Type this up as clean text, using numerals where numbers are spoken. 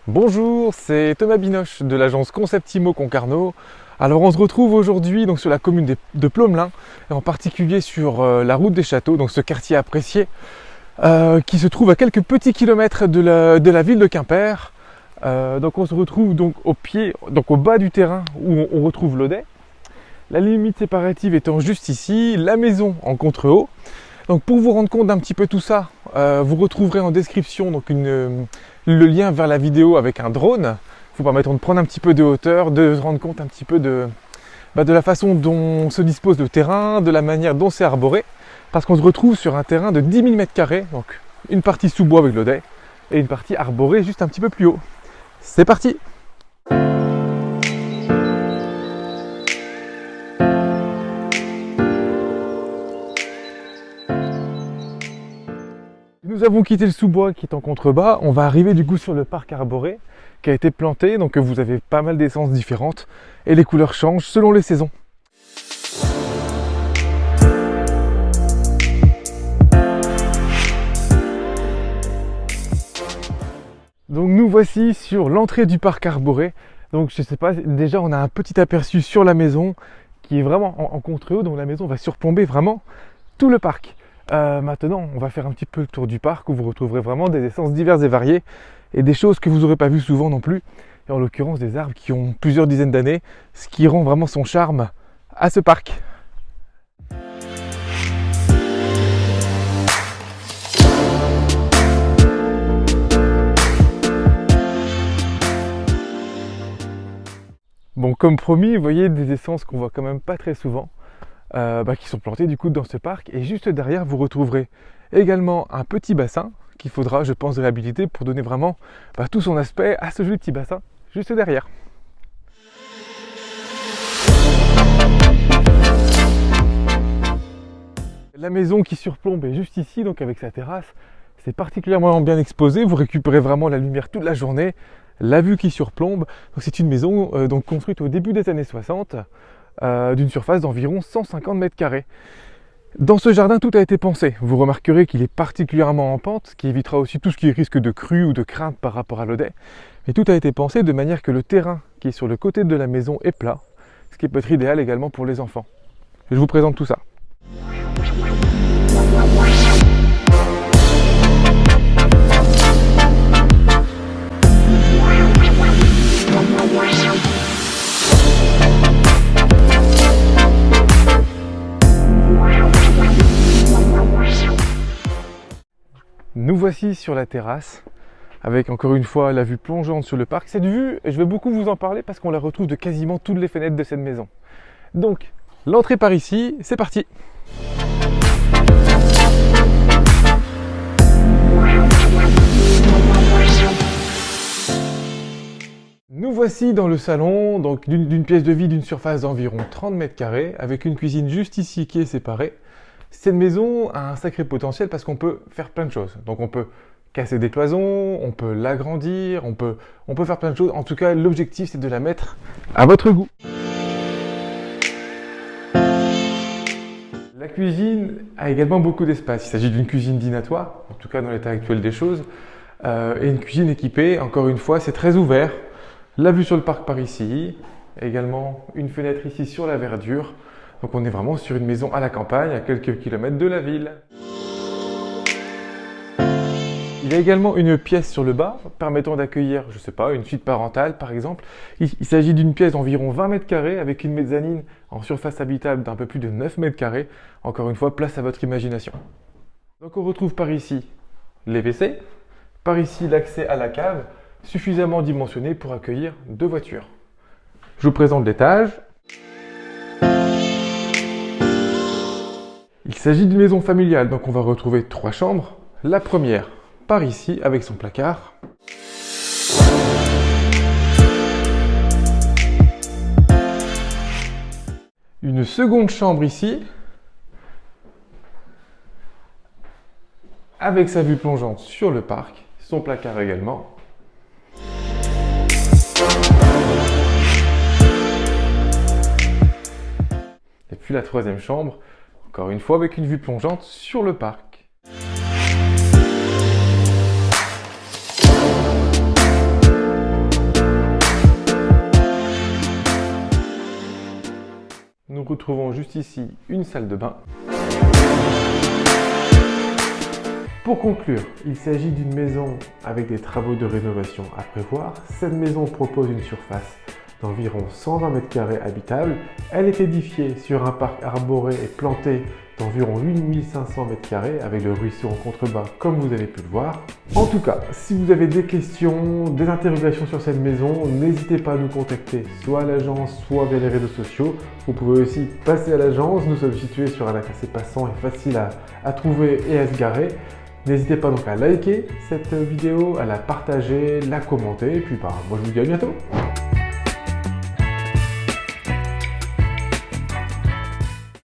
Bonjour, c'est Thomas Binoche de l'agence Concept Immo Concarneau. Alors on se retrouve aujourd'hui donc sur la commune de Plomelin, et en particulier sur la route des Châteaux, donc ce quartier apprécié qui se trouve à quelques petits kilomètres de la ville de Quimper. Donc on se retrouve donc au bas du terrain où on retrouve l'Audet. La limite séparative étant juste ici, la maison en contre-haut. Donc pour vous rendre compte d'un petit peu tout ça, vous retrouverez en description donc le lien vers la vidéo avec un drone, vous permettant de prendre un petit peu de hauteur, de se rendre compte un petit peu de la façon dont se dispose le terrain, de la manière dont c'est arboré, parce qu'on se retrouve sur un terrain de 10 000 m², donc une partie sous bois avec l'Audet et une partie arborée juste un petit peu plus haut. C'est parti! Nous avons quitté le sous-bois qui est en contrebas, on va arriver du coup sur le parc arboré qui a été planté, donc vous avez pas mal d'essences différentes et les couleurs changent selon les saisons. Donc nous voici sur l'entrée du parc arboré, donc je sais pas, déjà on a un petit aperçu sur la maison qui est vraiment en contre-haut, donc la maison va surplomber vraiment tout le parc. Maintenant, on va faire un petit peu le tour du parc où vous retrouverez vraiment des essences diverses et variées et des choses que vous n'aurez pas vues souvent non plus. Et en l'occurrence des arbres qui ont plusieurs dizaines d'années, ce qui rend vraiment son charme à ce parc. Bon, comme promis, vous voyez des essences qu'on voit quand même pas très souvent. Qui sont plantés du coup dans ce parc, et juste derrière vous retrouverez également un petit bassin qu'il faudra, je pense, réhabiliter pour donner vraiment tout son aspect à ce joli petit bassin juste derrière. La maison qui surplombe est juste ici, donc avec sa terrasse, c'est particulièrement bien exposé, vous récupérez vraiment la lumière toute la journée, la vue qui surplombe. Donc c'est une maison donc construite au début des années 60. D'une surface d'environ 150 m². Dans ce jardin, tout a été pensé. Vous remarquerez qu'il est particulièrement en pente, ce qui évitera aussi tout ce qui est risque de crue ou de crainte par rapport à l'Audet. Mais tout a été pensé de manière que le terrain qui est sur le côté de la maison est plat, ce qui peut être idéal également pour les enfants. Je vous présente tout ça. Nous voici sur la terrasse, avec encore une fois la vue plongeante sur le parc. Cette vue, je vais beaucoup vous en parler parce qu'on la retrouve de quasiment toutes les fenêtres de cette maison. Donc, l'entrée par ici, c'est parti! Nous voici dans le salon, donc d'une pièce de vie d'une surface d'environ 30 m², avec une cuisine juste ici qui est séparée. Cette maison a un sacré potentiel parce qu'on peut faire plein de choses. Donc on peut casser des cloisons, on peut l'agrandir, on peut faire plein de choses. En tout cas, l'objectif c'est de la mettre à votre goût. La cuisine a également beaucoup d'espace. Il s'agit d'une cuisine dînatoire, en tout cas dans l'état actuel des choses. Et une cuisine équipée, encore une fois, c'est très ouvert. La vue sur le parc par ici, également une fenêtre ici sur la verdure. Donc on est vraiment sur une maison à la campagne, à quelques kilomètres de la ville. Il y a également une pièce sur le bas, permettant d'accueillir, je sais pas, une suite parentale par exemple. Il s'agit d'une pièce d'environ 20 m² avec une mezzanine en surface habitable d'un peu plus de 9 m². Encore une fois, place à votre imagination. Donc on retrouve par ici les WC, par ici l'accès à la cave, suffisamment dimensionné pour accueillir 2 voitures. Je vous présente l'étage. Il s'agit d'une maison familiale, donc on va retrouver 3 chambres. La première par ici avec son placard. Une seconde chambre ici avec sa vue plongeante sur le parc, son placard également. Et puis la troisième chambre, encore une fois avec une vue plongeante sur le parc. retrouvons juste ici une salle de bain. Pour conclure, il s'agit d'une maison avec des travaux de rénovation à prévoir. Cette maison propose une surface d'environ 120 m² habitable. Elle est édifiée sur un parc arboré et planté d'environ 8500 m² avec le ruisseau en contrebas comme vous avez pu le voir. En tout cas, si vous avez des questions, des interrogations sur cette maison, n'hésitez pas à nous contacter soit à l'agence, soit via les réseaux sociaux. Vous pouvez aussi passer à l'agence, nous sommes situés sur un lac assez passant et facile à trouver et à se garer. N'hésitez pas donc à liker cette vidéo, à la partager, la commenter, et puis moi je vous dis à bientôt.